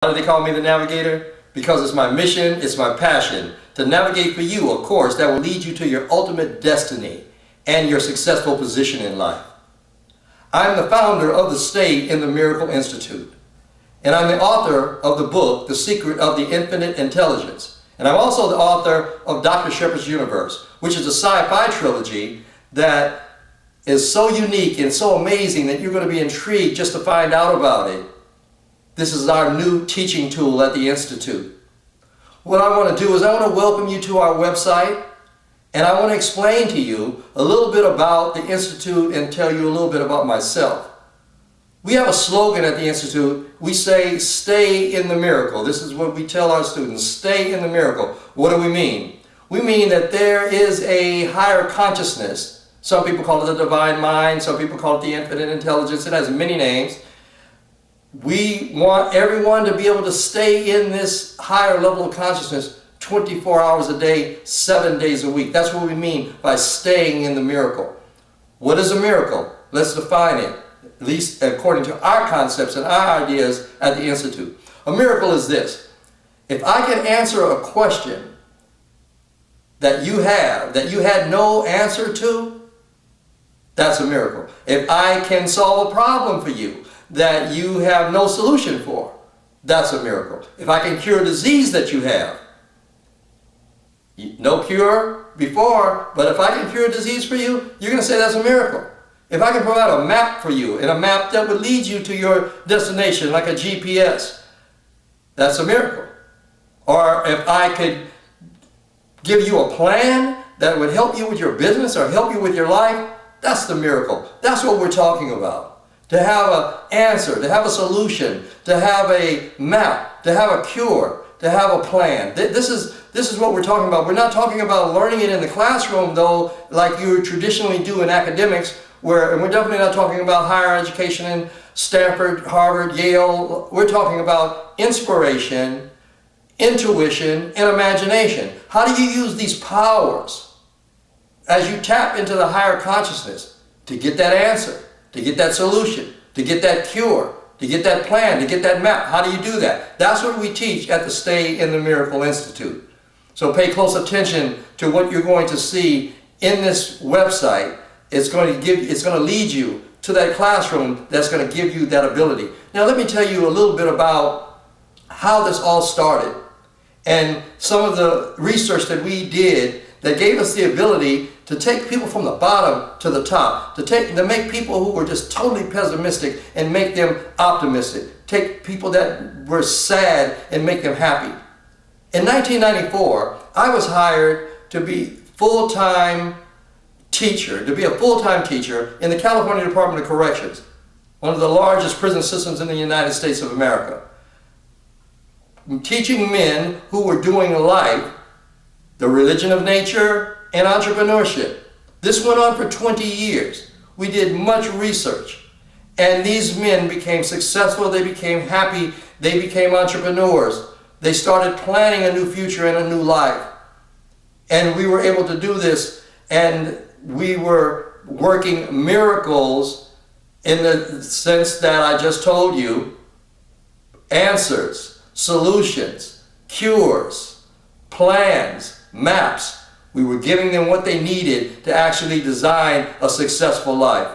Why do they call me the Navigator? Because it's my mission, it's my passion to navigate for you a course that will lead you to your ultimate destiny and your successful position in life. I'm the founder of the Stay in the Miracle Institute, and I'm the author of the book, The Secret of the Infinite Intelligence. And I'm also the author of Dr. Shepard's Universe, which is a sci-fi trilogy that is so unique and so amazing that you're going to be intrigued just to find out about it. This is our new teaching tool at the Institute. What I want to do is I want to welcome you to our website, and I want to explain to you a little bit about the Institute and tell you a little bit about myself. We have a slogan at the Institute. We say, stay in the miracle. This is what we tell our students, stay in the miracle. What do we mean? We mean that there is a higher consciousness. Some people call it the divine mind. Some people call it the infinite intelligence. It has many names. We want everyone to be able to stay in this higher level of consciousness 24 hours a day, 7 days a week. That's what we mean by staying in the miracle. What is a miracle? Let's define it, at least according to our concepts and our ideas at the Institute. A miracle is this: if I can answer a question that you had no answer to, that's a miracle. If I can solve a problem for you that you have no solution for, that's a miracle. If I can cure a disease that you have, no cure before, but if I can cure a disease for you, you're going to say that's a miracle. If I can provide a map for you, and a map that would lead you to your destination, like a GPS, that's a miracle. Or if I could give you a plan that would help you with your business or help you with your life, that's the miracle. That's what we're talking about. To have an answer, to have a solution, to have a map, to have a cure, to have a plan. This is what we're talking about. We're not talking about learning it in the classroom, though, like you traditionally do in academics, and we're definitely not talking about higher education in Stanford, Harvard, Yale. We're talking about inspiration, intuition, and imagination. How do you use these powers as you tap into the higher consciousness to get that answer, to get that solution, to get that cure, to get that plan, to get that map? How do you do that? That's what we teach at the Stay in the Miracle Institute. So pay close attention to what you're going to see in this website. It's going to lead you to that classroom that's going to give you that ability. Now let me tell you a little bit about how this all started and some of the research that we did that gave us the ability to take people from the bottom to the top, to make people who were just totally pessimistic and make them optimistic, take people that were sad and make them happy. In 1994, I was hired to be a full-time teacher in the California Department of Corrections, one of the largest prison systems in the United States of America, teaching men who were doing life, the religion of nature, and entrepreneurship. This went on for 20 years. We did much research, and these men became successful, they became happy, they became entrepreneurs. They started planning a new future and a new life. And we were able to do this, and we were working miracles in the sense that I just told you: answers, solutions, cures, plans, maps. We were giving them what they needed to actually design a successful life.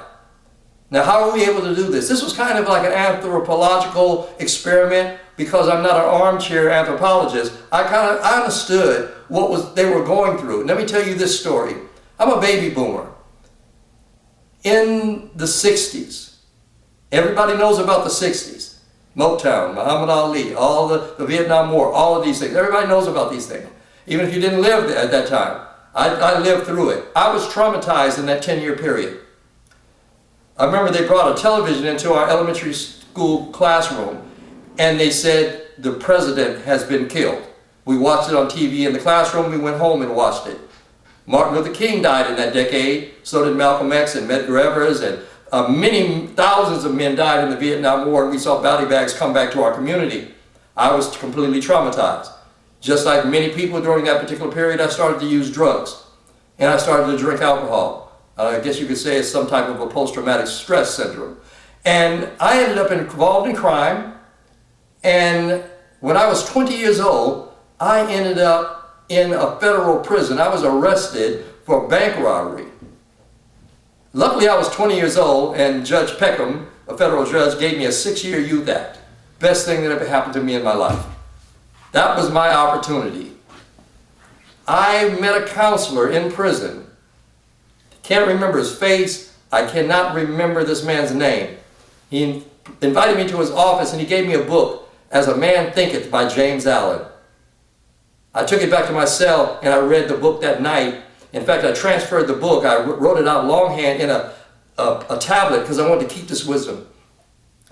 Now, how were we able to do this? This was kind of like an anthropological experiment, because I'm not an armchair anthropologist. I understood what they were going through. Let me tell you this story. I'm a baby boomer. In the 60s, everybody knows about the 60s. Motown, Muhammad Ali, all the Vietnam War, all of these things. Everybody knows about these things. Even if you didn't live at that time. I lived through it. I was traumatized in that 10-year period. I remember they brought a television into our elementary school classroom, and they said the president has been killed. We watched it on TV in the classroom. We went home and watched it. Martin Luther King died in that decade. So did Malcolm X and Medgar Evers, and many thousands of men died in the Vietnam War, and we saw body bags come back to our community. I was completely traumatized. Just like many people during that particular period, I started to use drugs, and I started to drink alcohol. I guess you could say it's some type of a post-traumatic stress syndrome. And I ended up involved in crime, and when I was 20 years old, I ended up in a federal prison. I was arrested for bank robbery. Luckily, I was 20 years old, and Judge Peckham, a federal judge, gave me a 6-year youth act. Best thing that ever happened to me in my life. That was my opportunity. I met a counselor in prison. Can't remember his face. I cannot remember this man's name. He invited me to his office and he gave me a book, As a Man Thinketh by James Allen. I took it back to my cell and I read the book that night. In fact, I transferred the book. I wrote it out longhand in a tablet because I wanted to keep this wisdom.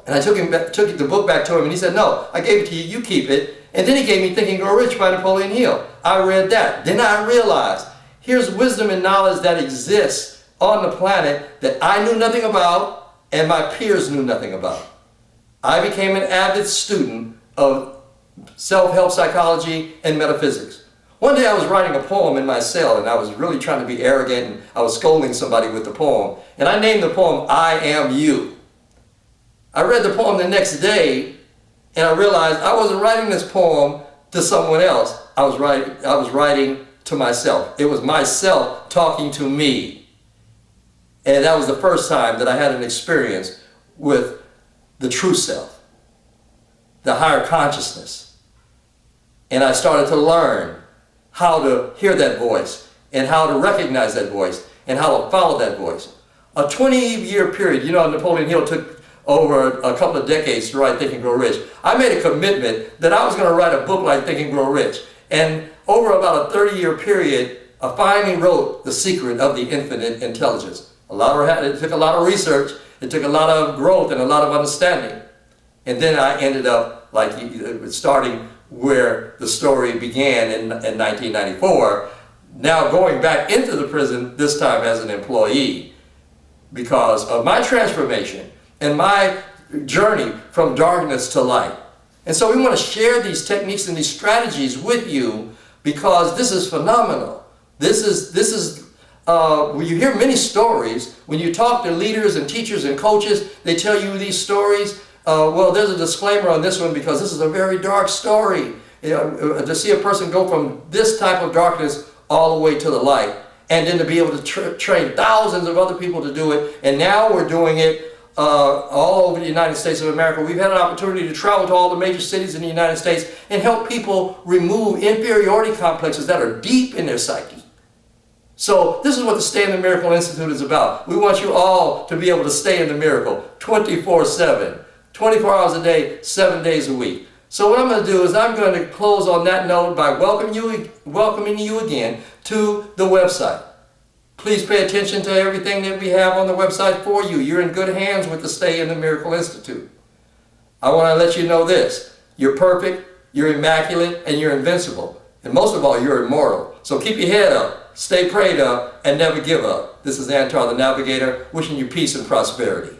And I took the book back to him and he said, no, I gave it to you, you keep it. And then he gave me Think and Grow Rich by Napoleon Hill. I read that. Then I realized, here's wisdom and knowledge that exists on the planet that I knew nothing about and my peers knew nothing about. I became an avid student of self-help psychology and metaphysics. One day I was writing a poem in my cell and I was really trying to be arrogant and I was scolding somebody with the poem. And I named the poem, I Am You. I read the poem the next day and I realized I wasn't writing this poem to someone else. I was writing to myself. It was myself talking to me. And that was the first time that I had an experience with the true self, the higher consciousness. And I started to learn how to hear that voice and how to recognize that voice and how to follow that voice. A 20-year period, you know, Napoleon Hill took over a couple of decades to write Think and Grow Rich. I made a commitment that I was going to write a book like Think and Grow Rich. And over about a 30-year period, I finally wrote The Secret of the Infinite Intelligence. It took a lot of research, it took a lot of growth and a lot of understanding. And then I ended up starting where the story began in 1994, now going back into the prison, this time as an employee, because of my transformation and my journey from darkness to light. And so we want to share these techniques and these strategies with you because this is phenomenal. When you hear many stories, when you talk to leaders and teachers and coaches, they tell you these stories. Well, there's a disclaimer on this one because this is a very dark story. To see a person go from this type of darkness all the way to the light, and then to be able to train thousands of other people to do it, and now we're doing it all over the United States of America. We've had an opportunity to travel to all the major cities in the United States and help people remove inferiority complexes that are deep in their psyche. So this is what the Stay in the Miracle Institute is about. We want you all to be able to stay in the miracle 24/7, 24 hours a day, 7 days a week. So what I'm going to do is I'm going to close on that note by welcoming you again to the website. Please pay attention to everything that we have on the website for you. You're in good hands with the Stay in the Miracle Institute. I want to let you know this. You're perfect, you're immaculate, and you're invincible. And most of all, you're immortal. So keep your head up, stay prayed up, and never give up. This is Antar the Navigator, wishing you peace and prosperity.